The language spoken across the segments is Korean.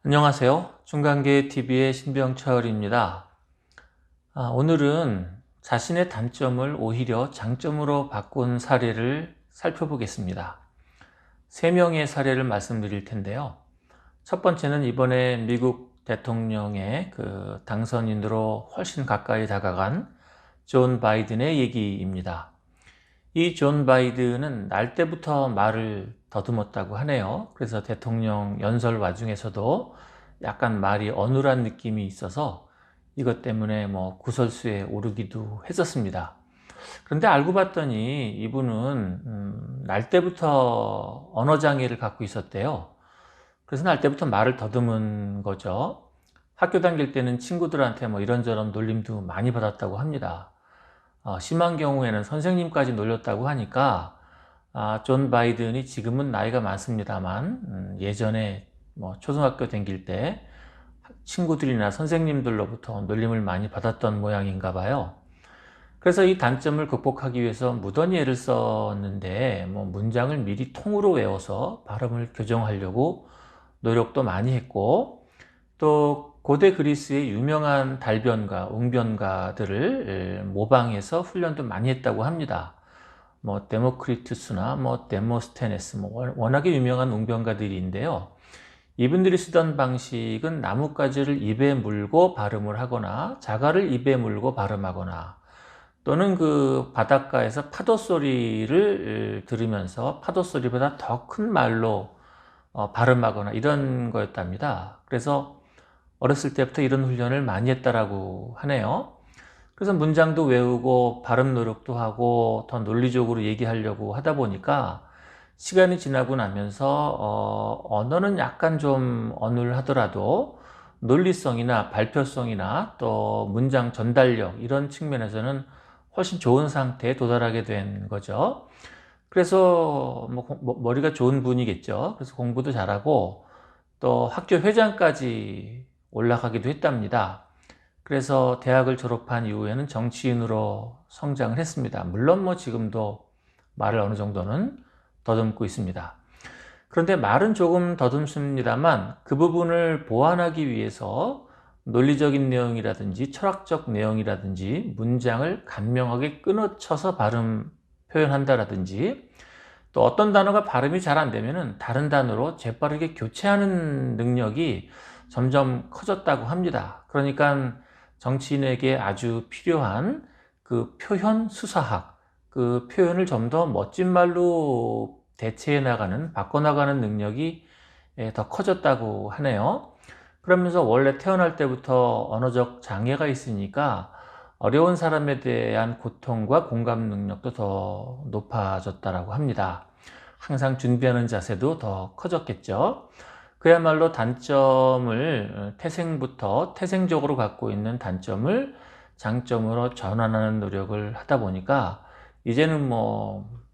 안녕하세요. 중간계TV의 신병철입니다. 오늘은 자신의 단점을 오히려 장점으로 바꾼 사례를 살펴보겠습니다. 3명의 사례를 말씀드릴 텐데요. 첫 번째는 이번에 미국 대통령의 당선인으로 훨씬 가까이 다가간 존 바이든의 얘기입니다. 이 존 바이든은 날 때부터 말을 더듬었다고 하네요. 그래서 대통령 연설 와중에서도 약간 말이 어눌한 느낌이 있어서 이것 때문에 구설수에 오르기도 했었습니다. 그런데 알고 봤더니 이분은 날 때부터 언어장애를 갖고 있었대요. 그래서 날 때부터 말을 더듬은 거죠. 학교 다닐 때는 친구들한테 이런저런 놀림도 많이 받았다고 합니다. 심한 경우에는 선생님까지 놀렸다고 하니까 존 바이든이 지금은 나이가 많습니다만 예전에 초등학교 다닐 때 친구들이나 선생님들로부터 놀림을 많이 받았던 모양인가 봐요. 그래서 이 단점을 극복하기 위해서 무던히 애를 썼는데 문장을 미리 통으로 외워서 발음을 교정하려고 노력도 많이 했고, 또 고대 그리스의 유명한 달변가, 웅변가들을 모방해서 훈련도 많이 했다고 합니다. 데모크리투스나 데모스테네스, 워낙에 유명한 웅변가들인데요. 이분들이 쓰던 방식은 나뭇가지를 입에 물고 발음을 하거나 자갈을 입에 물고 발음하거나, 또는 바닷가에서 파도 소리를 들으면서 파도 소리보다 더 큰 말로 발음하거나 이런 거였답니다. 그래서 어렸을 때부터 이런 훈련을 많이 했다라고 하네요. 그래서 문장도 외우고 발음 노력도 하고 더 논리적으로 얘기하려고 하다 보니까 시간이 지나고 나면서 언어는 약간 좀 어눌하더라도 논리성이나 발표성이나 또 문장 전달력 이런 측면에서는 훨씬 좋은 상태에 도달하게 된 거죠. 그래서 머리가 좋은 분이겠죠. 그래서 공부도 잘하고 또 학교 회장까지 올라가기도 했답니다. 그래서 대학을 졸업한 이후에는 정치인으로 성장을 했습니다. 물론 지금도 말을 어느 정도는 더듬고 있습니다. 그런데 말은 조금 더듬습니다만 그 부분을 보완하기 위해서 논리적인 내용이라든지 철학적 내용이라든지 문장을 간명하게 끊어쳐서 발음 표현한다라든지, 또 어떤 단어가 발음이 잘 안 되면은 다른 단어로 재빠르게 교체하는 능력이 점점 커졌다고 합니다. 그러니까 정치인에게 아주 필요한 표현 수사학, 표현을 좀 더 멋진 말로 대체해 나가는, 바꿔나가는 능력이 더 커졌다고 하네요. 그러면서 원래 태어날 때부터 언어적 장애가 있으니까 어려운 사람에 대한 고통과 공감 능력도 더 높아졌다고 합니다. 항상 준비하는 자세도 더 커졌겠죠. 그야말로 단점을 태생부터 태생적으로 갖고 있는 단점을 장점으로 전환하는 노력을 하다 보니까 이제는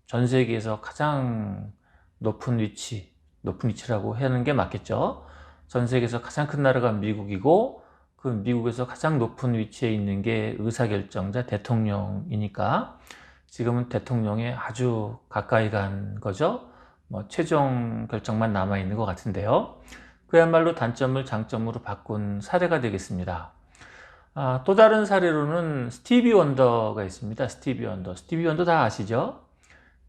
전 세계에서 가장 높은 위치라고 하는 게 맞겠죠. 전 세계에서 가장 큰 나라가 미국이고 그 미국에서 가장 높은 위치에 있는 게 의사결정자 대통령이니까 지금은 대통령에 아주 가까이 간 거죠. 최종 결정만 남아있는 것 같은데요. 그야말로 단점을 장점으로 바꾼 사례가 되겠습니다. 또 다른 사례로는 스티비 원더가 있습니다. 스티비 원더 다 아시죠?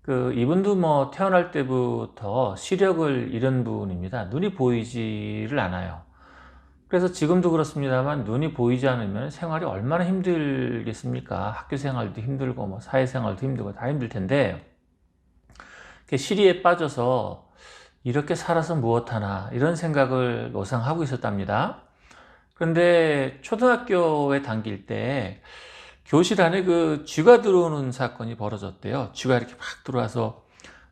이분도 태어날 때부터 시력을 잃은 분입니다. 눈이 보이지를 않아요. 그래서 지금도 그렇습니다만 눈이 보이지 않으면 생활이 얼마나 힘들겠습니까? 학교 생활도 힘들고 사회생활도 힘들고 다 힘들 텐데, 시리에 빠져서 이렇게 살아서 무엇하나 이런 생각을 노상하고 있었답니다. 그런데 초등학교에 다닐 때 교실 안에 쥐가 들어오는 사건이 벌어졌대요. 쥐가 이렇게 막 들어와서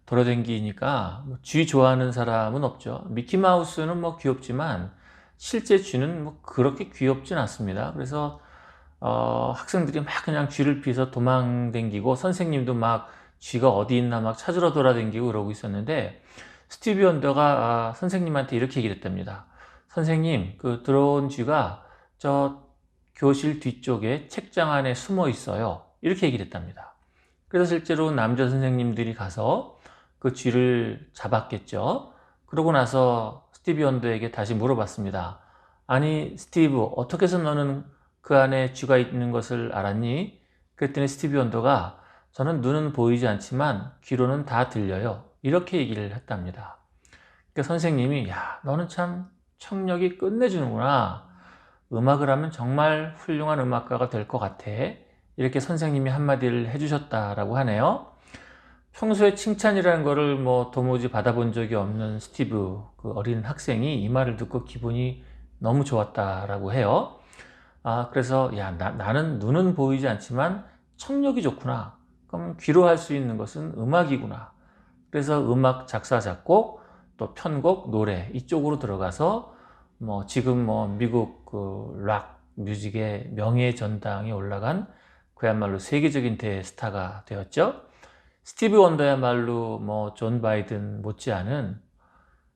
돌아다니니까 쥐 좋아하는 사람은 없죠. 미키마우스는 귀엽지만 실제 쥐는 그렇게 귀엽진 않습니다. 그래서 학생들이 막 그냥 쥐를 피해서 도망다니고 선생님도 막 쥐가 어디 있나 막 찾으러 돌아다니고 그러고 있었는데, 스티비 원더가 선생님한테 이렇게 얘기를 했답니다. 선생님, 들어온 쥐가 저 교실 뒤쪽에 책장 안에 숨어 있어요. 이렇게 얘기를 했답니다. 그래서 실제로 남자 선생님들이 가서 그 쥐를 잡았겠죠. 그러고 나서 스티비 원더에게 다시 물어봤습니다. 아니 스티브, 어떻게 해서 너는 그 안에 쥐가 있는 것을 알았니? 그랬더니 스티비 원더가 저는 눈은 보이지 않지만 귀로는 다 들려요. 이렇게 얘기를 했답니다. 그러니까 선생님이 야, 너는 참 청력이 끝내주는구나. 음악을 하면 정말 훌륭한 음악가가 될 것 같아. 이렇게 선생님이 한마디를 해주셨다라고 하네요. 평소에 칭찬이라는 거를 뭐 도무지 받아본 적이 없는 스티브, 그 어린 학생이 이 말을 듣고 기분이 너무 좋았다라고 해요. 그래서 야, 나는 눈은 보이지 않지만 청력이 좋구나. 그럼 귀로 할 수 있는 것은 음악이구나. 그래서 음악 작사, 작곡, 또 편곡, 노래 이쪽으로 들어가서 뭐 지금 뭐 미국 그 락 뮤직의 명예 전당에 올라간 그야말로 세계적인 대스타가 되었죠. 스티비 원더야말로 뭐 존 바이든 못지않은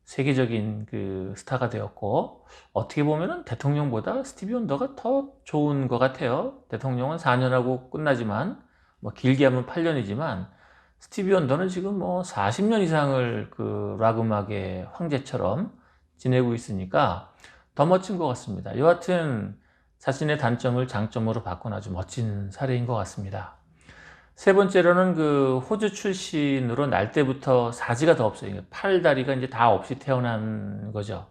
세계적인 그 스타가 되었고, 어떻게 보면은 대통령보다 스티비 원더가 더 좋은 것 같아요. 대통령은 4년하고 끝나지만 뭐 길게 하면 8년이지만 스티비 원더는 지금 뭐 40년 이상을 그 락 음악의 황제처럼 지내고 있으니까 더 멋진 것 같습니다. 여하튼 자신의 단점을 장점으로 바꾼 아주 멋진 사례인 것 같습니다. 세 번째로는 그 호주 출신으로 날 때부터 사지가 더 없어요. 팔, 다리가 이제 다 없이 태어난 거죠.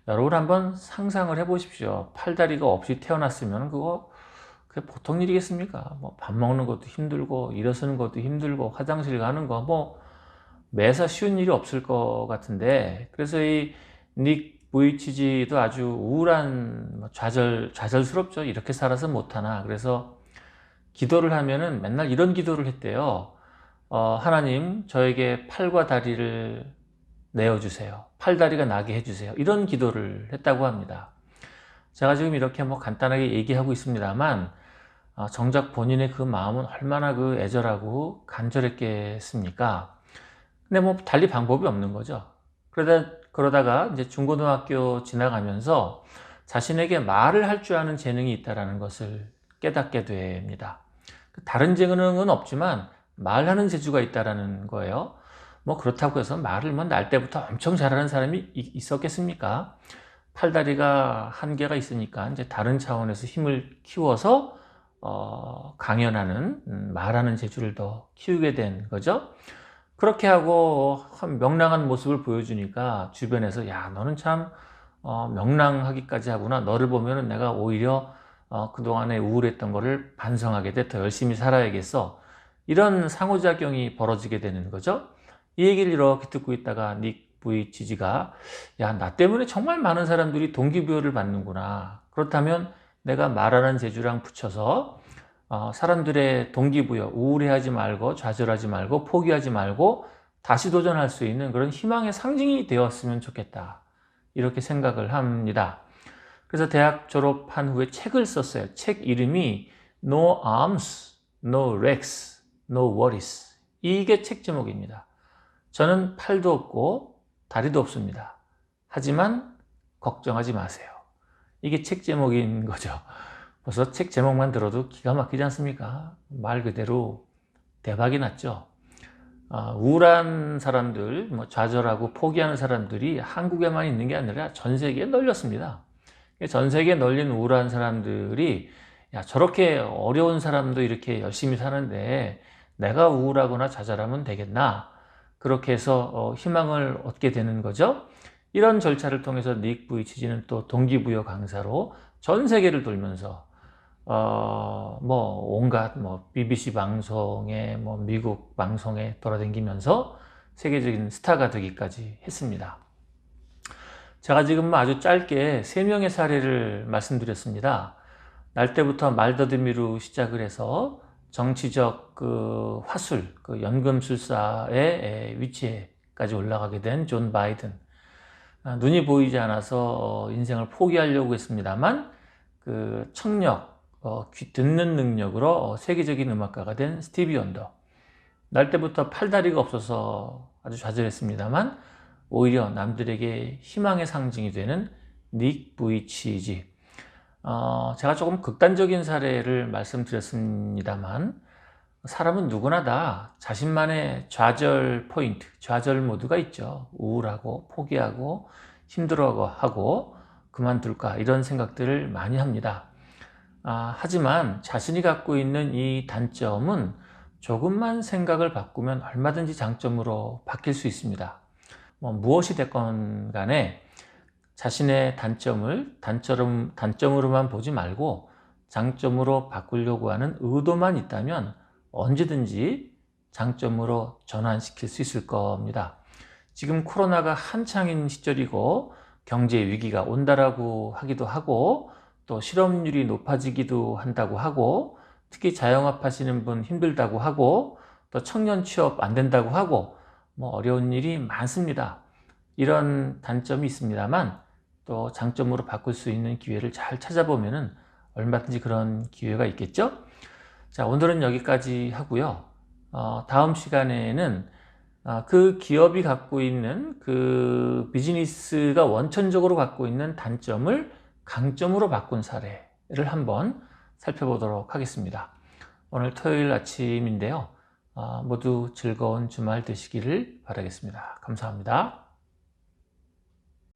여러분 한번 상상을 해보십시오. 팔, 다리가 없이 태어났으면 그게 보통 일이겠습니까? 뭐 밥 먹는 것도 힘들고 일어서는 것도 힘들고 화장실 가는 거 뭐 매사 쉬운 일이 없을 것 같은데, 그래서 이 닉 부이치지도 아주 우울한 좌절스럽죠. 이렇게 살아서 못하나. 그래서 기도를 하면은 맨날 이런 기도를 했대요. 하나님, 저에게 팔과 다리를 내어주세요. 팔다리가 나게 해주세요. 이런 기도를 했다고 합니다. 제가 지금 이렇게 뭐 간단하게 얘기하고 있습니다만, 정작 본인의 그 마음은 얼마나 그 애절하고 간절했겠습니까? 근데 뭐 달리 방법이 없는 거죠. 그러다가 이제 중고등학교 지나가면서 자신에게 말을 할 줄 아는 재능이 있다는 것을 깨닫게 됩니다. 다른 재능은 없지만 말하는 재주가 있다는 거예요. 뭐 그렇다고 해서 말을 뭐 날 때부터 엄청 잘하는 사람이 있었겠습니까? 팔다리가 한계가 있으니까 이제 다른 차원에서 힘을 키워서 강연하는 말하는 재주를 더 키우게 된 거죠. 그렇게 하고 명랑한 모습을 보여주니까 주변에서 야, 너는 참 명랑하기까지 하구나. 너를 보면은 내가 오히려 그동안에 우울했던 거를 반성하게 돼. 더 열심히 살아야겠어. 이런 상호작용이 벌어지게 되는 거죠. 이 얘기를 이렇게 듣고 있다가 닉 부이치지가 야, 나 때문에 정말 많은 사람들이 동기부여를 받는구나. 그렇다면 내가 말하는 재주랑 붙여서 사람들의 동기부여, 우울해하지 말고 좌절하지 말고 포기하지 말고 다시 도전할 수 있는 그런 희망의 상징이 되었으면 좋겠다. 이렇게 생각을 합니다. 그래서 대학 졸업한 후에 책을 썼어요. 책 이름이 No Arms, No Legs, No Worries. 이게 책 제목입니다. 저는 팔도 없고 다리도 없습니다. 하지만 걱정하지 마세요. 이게 책 제목인 거죠. 벌써 책 제목만 들어도 기가 막히지 않습니까? 말 그대로 대박이 났죠. 우울한 사람들, 뭐 좌절하고 포기하는 사람들이 한국에만 있는 게 아니라 전 세계에 널렸습니다. 전 세계에 널린 우울한 사람들이 야, 저렇게 어려운 사람도 이렇게 열심히 사는데 내가 우울하거나 좌절하면 되겠나? 그렇게 해서 희망을 얻게 되는 거죠. 이런 절차를 통해서 닉 부이치지는 또 동기부여 강사로 전 세계를 돌면서 뭐 온갖 뭐 BBC 방송에 뭐 미국 방송에 돌아다니면서 세계적인 스타가 되기까지 했습니다. 제가 지금 아주 짧게 3명의 사례를 말씀드렸습니다. 날 때부터 말더듬이로 시작을 해서 정치적 그 화술, 그 연금술사의 위치에까지 올라가게 된 존 바이든. 눈이 보이지 않아서 인생을 포기하려고 했습니다만 그 청력, 듣는 능력으로 세계적인 음악가가 된 스티비 원더. 날 때부터 팔다리가 없어서 아주 좌절했습니다만 오히려 남들에게 희망의 상징이 되는 닉 부이치지. 제가 조금 극단적인 사례를 말씀드렸습니다만 사람은 누구나 다 자신만의 좌절 포인트, 좌절 모드가 있죠. 우울하고 포기하고 힘들어하고 그만둘까 이런 생각들을 많이 합니다. 하지만 자신이 갖고 있는 이 단점은 조금만 생각을 바꾸면 얼마든지 장점으로 바뀔 수 있습니다. 무엇이 됐건 간에 자신의 단점을 단점으로만 보지 말고 장점으로 바꾸려고 하는 의도만 있다면 언제든지 장점으로 전환시킬 수 있을 겁니다. 지금 코로나가 한창인 시절이고 경제 위기가 온다라고 하기도 하고 또 실업률이 높아지기도 한다고 하고 특히 자영업 하시는 분 힘들다고 하고 또 청년 취업 안 된다고 하고 어려운 일이 많습니다. 이런 단점이 있습니다만 또 장점으로 바꿀 수 있는 기회를 잘 찾아보면은 얼마든지 그런 기회가 있겠죠? 자, 오늘은 여기까지 하고요. 다음 시간에는 그 기업이 갖고 있는 그 비즈니스가 원천적으로 갖고 있는 단점을 강점으로 바꾼 사례를 한번 살펴보도록 하겠습니다. 오늘 토요일 아침인데요. 모두 즐거운 주말 되시기를 바라겠습니다. 감사합니다.